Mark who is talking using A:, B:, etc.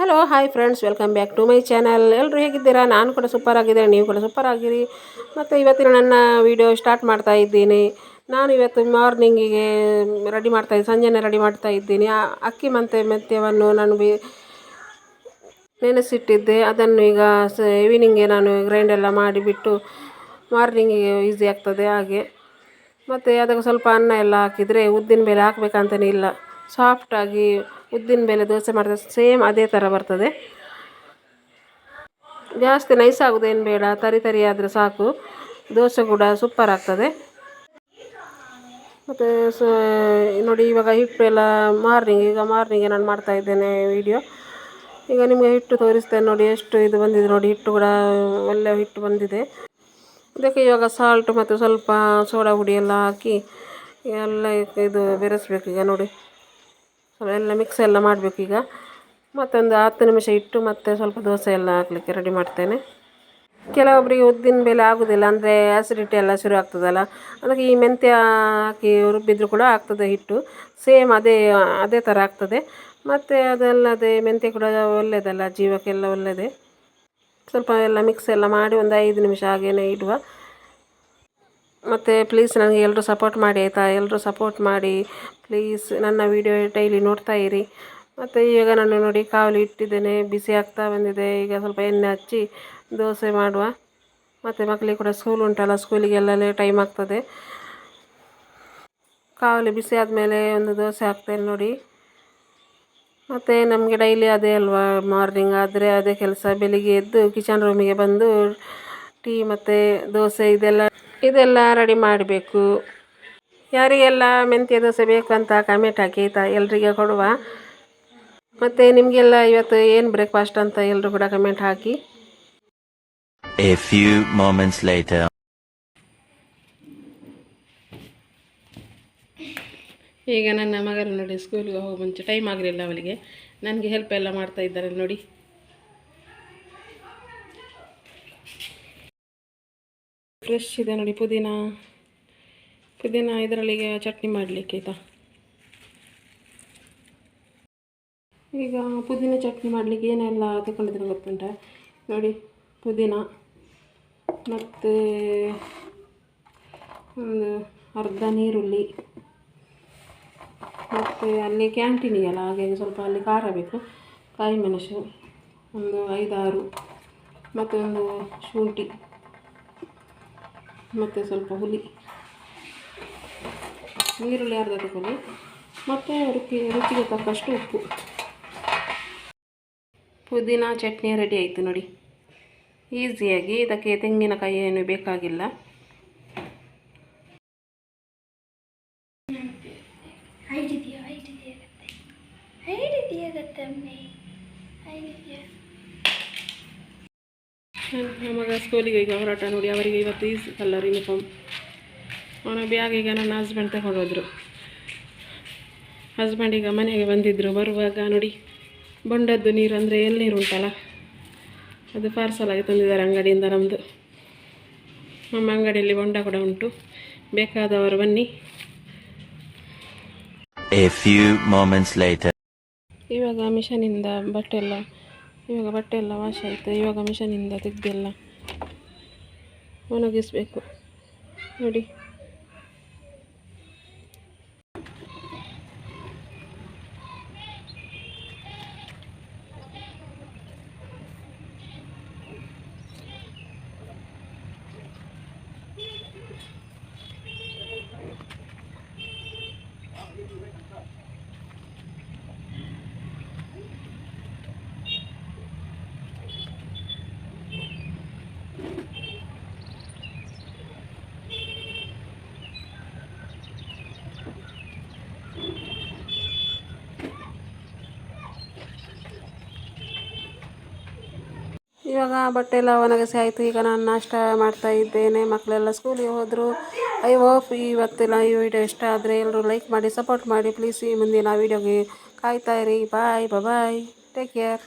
A: Hello hi friends, welcome back to my channel. ಎಲ್ಲರೂ ಹೇಗಿದ್ದೀರಾ? ನಾನು ಕೂಡ ಸೂಪರ್ ಆಗಿದ್ದೇನೆ, ನೀವು ಕೂಡ ಸೂಪರ್ ಆಗಿರಿ. ಮತ್ತು ಇವತ್ತಿನ ನನ್ನ ವಿಡಿಯೋ ಸ್ಟಾರ್ಟ್ ಮಾಡ್ತಾ ಇದ್ದೀನಿ. ನಾನು ಇವತ್ತು ಮಾರ್ನಿಂಗಿಗೆ ಸಂಜೆನೇ ರೆಡಿ ಮಾಡ್ತಾ ಇದ್ದೀನಿ. ಅಕ್ಕಿ ಮೆಂತ್ಯವನ್ನು ನಾನು ನೆನೆಸಿಟ್ಟಿದ್ದೆ. ಅದನ್ನು ಈಗ ಈವ್ನಿಂಗ್ಗೆ ನಾನು ಗ್ರೈಂಡ್ ಎಲ್ಲ ಮಾಡಿಬಿಟ್ಟು ಮಾರ್ನಿಂಗಿಗೆ ಈಸಿ ಆಗ್ತದೆ ಹಾಗೆ. ಮತ್ತು ಅದಕ್ಕೆ ಸ್ವಲ್ಪ ಅನ್ನ ಎಲ್ಲ ಹಾಕಿದರೆ ಉದ್ದಿನ ಬೇಳೆ ಹಾಕಬೇಕಂತಲೇ ಇಲ್ಲ, ಸಾಫ್ಟಾಗಿ ಉದ್ದಿನ ಬೇಳೆ ದೋಸೆ ಮಾಡಿದ್ರೆ ಸೇಮ್ ಅದೇ ಥರ ಬರ್ತದೆ. ಜಾಸ್ತಿ ನೈಸ್ ಆಗೋದೇನು ಬೇಡ, ತರಿ ಆದರೆ ಸಾಕು. ದೋಸೆ ಕೂಡ ಸೂಪರ್ ಆಗ್ತದೆ. ಮತ್ತು ನೋಡಿ, ಇವಾಗ ಹಿಟ್ಟು ಎಲ್ಲ ಮಾರ್ನಿಂಗೆ ನಾನು ಮಾಡ್ತಾ ಇದ್ದೇನೆ ವಿಡಿಯೋ. ಈಗ ನಿಮಗೆ ಹಿಟ್ಟು ತೋರಿಸ್ತೇನೆ ನೋಡಿ, ಎಷ್ಟು ಇದು ಬಂದಿದೆ ನೋಡಿ. ಹಿಟ್ಟು ಕೂಡ ಒಳ್ಳೆ ಹಿಟ್ಟು ಬಂದಿದೆ. ಇದಕ್ಕೆ ಇವಾಗ ಸಾಲ್ಟ್ ಮತ್ತು ಸ್ವಲ್ಪ ಸೋಡಾ ಪುಡಿ ಎಲ್ಲ ಹಾಕಿ ಎಲ್ಲ ಇದು ಬೆರೆಸ್ಬೇಕು. ಈಗ ನೋಡಿ, ಎಲ್ಲ ಮಿಕ್ಸ್ ಎಲ್ಲ ಮಾಡಬೇಕು. ಈಗ ಮತ್ತೊಂದು 10 ನಿಮಿಷ ಇಟ್ಟು ಮತ್ತೆ ಸ್ವಲ್ಪ ದೋಸೆ ಎಲ್ಲ ಹಾಕಲಿಕ್ಕೆ ರೆಡಿ ಮಾಡ್ತೇನೆ. ಕೆಲವೊಬ್ಬರಿಗೆ ಉದ್ದಿನ ಬೇಳೆ ಆಗೋದಿಲ್ಲ, ಅಂದರೆ ಆ್ಯಸಿಡಿಟಿ ಎಲ್ಲ ಶುರು ಆಗ್ತದಲ್ಲ, ಅದಕ್ಕೆ ಈ ಮೆಂತ್ಯ ಹಾಕಿ ರುಬ್ಬಿದ್ರು ಕೂಡ ಆಗ್ತದೆ ಹಿಟ್ಟು. ಸೇಮ್ ಅದೇ ಥರ ಆಗ್ತದೆ. ಮತ್ತು ಅದಲ್ಲದೆ ಮೆಂತ್ಯ ಕೂಡ ಒಳ್ಳೆಯದಲ್ಲ, ಜೀವಕ್ಕೆಲ್ಲ ಒಳ್ಳೆಯದೇ. ಸ್ವಲ್ಪ ಎಲ್ಲ ಮಿಕ್ಸ್ ಎಲ್ಲ ಮಾಡಿ ಒಂದು 5 ನಿಮಿಷ ಹಾಗೇ ಇಡುವ. ಮತ್ತು ಪ್ಲೀಸ್ ನನಗೆ ಎಲ್ಲರೂ ಸಪೋರ್ಟ್ ಮಾಡಿ ಆಯಿತಾ? ಎಲ್ಲರೂ ಸಪೋರ್ಟ್ ಮಾಡಿ ಪ್ಲೀಸ್. ನನ್ನ ವಿಡಿಯೋ ಡೈಲಿ ನೋಡ್ತಾ ಇರಿ. ಮತ್ತು ಈಗ ನಾನು ನೋಡಿ ಕಾವಲಿ ಇಟ್ಟಿದ್ದೇನೆ, ಬಿಸಿ ಆಗ್ತಾ ಬಂದಿದೆ. ಈಗ ಸ್ವಲ್ಪ ಎಣ್ಣೆ ಹಚ್ಚಿ ದೋಸೆ ಮಾಡುವ. ಮತ್ತು ಮಕ್ಕಳಿಗೆ ಕೂಡ ಸ್ಕೂಲ್ ಉಂಟಲ್ಲ, ಸ್ಕೂಲಿಗೆಲ್ಲ ಟೈಮ್ ಆಗ್ತದೆ. ಕಾವಲಿ ಬಿಸಿ ಆದಮೇಲೆ ಒಂದು ದೋಸೆ ಹಾಕ್ತೇನೆ ನೋಡಿ. ಮತ್ತು ನಮಗೆ ಡೈಲಿ ಅದೇ ಅಲ್ವಾ, ಮಾರ್ನಿಂಗ್ ಆದರೆ ಅದೇ ಕೆಲಸ. ಬೆಳಿಗ್ಗೆ ಎದ್ದು ಕಿಚನ್ ರೂಮಿಗೆ ಬಂದು ಟೀ ಮತ್ತು ದೋಸೆ ಇದೆಲ್ಲ ರೆಡಿ ಮಾಡಬೇಕು. ಯಾರಿಗೆಲ್ಲ ಮೆಂತ್ಯ ದೋಸೆ ಬೇಕು ಅಂತ ಕಮೆಂಟ್ ಹಾಕಿ ಆಯಿತಾ? ಎಲ್ರಿಗೆ ಕೊಡುವ. ಮತ್ತು ನಿಮಗೆಲ್ಲ ಇವತ್ತು ಏನು ಬ್ರೇಕ್ಫಾಸ್ಟ್ ಅಂತ ಎಲ್ಲರೂ ಕೂಡ comment hockey.
B: A few moments later.
A: ಈಗ ನನ್ನ ಮಗರು ನೋಡಿ, ಸ್ಕೂಲ್ಗೆ ಹೋಗೋ ಮುಂಚೆ ಟೈಮ್ ಆಗಲಿಲ್ಲ ಅವಳಿಗೆ, ನನಗೆ ಹೆಲ್ಪ್ ಎಲ್ಲ ಮಾಡ್ತಾ ಇದ್ದಾರೆ ನೋಡಿ. ಫ್ರೆಶ್ ಇದೆ ನೋಡಿ ಪುದೀನ ಇದರಲ್ಲಿಗೆ ಚಟ್ನಿ ಮಾಡಲಿಕ್ಕೆ ಆಯಿತಾ. ಈಗ ಪುದೀನ ಚಟ್ನಿ ಮಾಡಲಿಕ್ಕೆ ಏನೆಲ್ಲ ತಗೊಂಡಿದ್ರೆ ಗೊತ್ತುಂಟ ನೋಡಿ. ಪುದೀನ ಮತ್ತು ಒಂದು ಅರ್ಧ ನೀರುಳ್ಳಿ, ಮತ್ತು ಅಲ್ಲಿ ಕ್ಯಾಂಟೀನಿಗೆಲ್ಲ ಹಾಗಾಗಿ ಸ್ವಲ್ಪ ಅಲ್ಲಿ ಖಾರ ಬೇಕು. ಕಾಯಿ ಮೆಣಸು ಒಂದು 5-6, ಮತ್ತು ಒಂದು ಶುಂಠಿ, ಮತ್ತು ಸ್ವಲ್ಪ ಹುಳಿ, ನೀರುಳ್ಳಿ ಅರ್ಧ ತಗೊಳ್ಳಿ, ಮತ್ತು ರುಚಿಗೆ ತಕ್ಕಷ್ಟು ಉಪ್ಪು. ಪುದೀನ ಚಟ್ನಿ ರೆಡಿ ಆಯಿತು ನೋಡಿ, ಈಸಿಯಾಗಿ. ಇದಕ್ಕೆ ತೆಂಗಿನಕಾಯಿ ಏನು ಬೇಕಾಗಿಲ್ಲ. ಮಗ ಸ್ಕೂಲಿಗೆ ಈಗ ಹೊರಟ ನೋಡಿ. ಅವರಿಗೆ ಇವತ್ತು ಈ ಕಲರ್ ಯೂನಿಫಾರ್ಮ್. ಅವನ ಬ್ಯಾಗ್ ಈಗ ನನ್ನ ಹಸ್ಬೆಂಡ್ ತಗೊಂಡೋದ್ರು. ಹಸ್ಬೆಂಡ್ ಈಗ ಮನೆಗೆ ಬಂದಿದ್ದರು. ಬರುವಾಗ ನೋಡಿ, ಬೊಂಡದ್ದು ನೀರು, ಅಂದರೆ ಎಳ್ನೀರು ಉಂಟಲ್ಲ, ಅದು ಪಾರ್ಸಲ್ ಆಗಿ ತಂದಿದ್ದಾರೆ ಅಂಗಡಿಯಿಂದ. ನಮ್ಮ ಅಂಗಡಿಯಲ್ಲಿ ಬೊಂಡ ಕೂಡ ಉಂಟು, ಬೇಕಾದವರು ಬನ್ನಿ.
B: A few moments later.
A: ಇವಾಗ ಮಿಷನಿಂದ ಬಟ್ಟೆ ಎಲ್ಲ ವಾಶ್ ಆಯಿತು. ಇವಾಗ ಮಿಷನಿಂದ ತೆಗೆದೆಲ್ಲ ಒಣಗಿಸ್ಬೇಕು ನೋಡಿ. ಇವಾಗ ಬಟ್ಟೆ ಎಲ್ಲ ಒಣಗಿಸಿ ಆಯಿತು. ಈಗ ನಾನು ನಾಷ್ಟ ಮಾಡ್ತಾ ಇದ್ದೇನೆ. ಮಕ್ಕಳೆಲ್ಲ ಸ್ಕೂಲಿಗೆ ಹೋದರು. ಐ ಹೋಪ್ ಇವತ್ತಿನ ಈ ವಿಡಿಯೋ ಇಷ್ಟ ಆದರೆ ಎಲ್ಲರೂ ಲೈಕ್ ಮಾಡಿ, ಸಪೋರ್ಟ್ ಮಾಡಿ ಪ್ಲೀಸ್. ಈ ಮುಂದಿನ ವೀಡಿಯೋಗೆ ಕಾಯ್ತಾ ಇರಿ. Bye take care.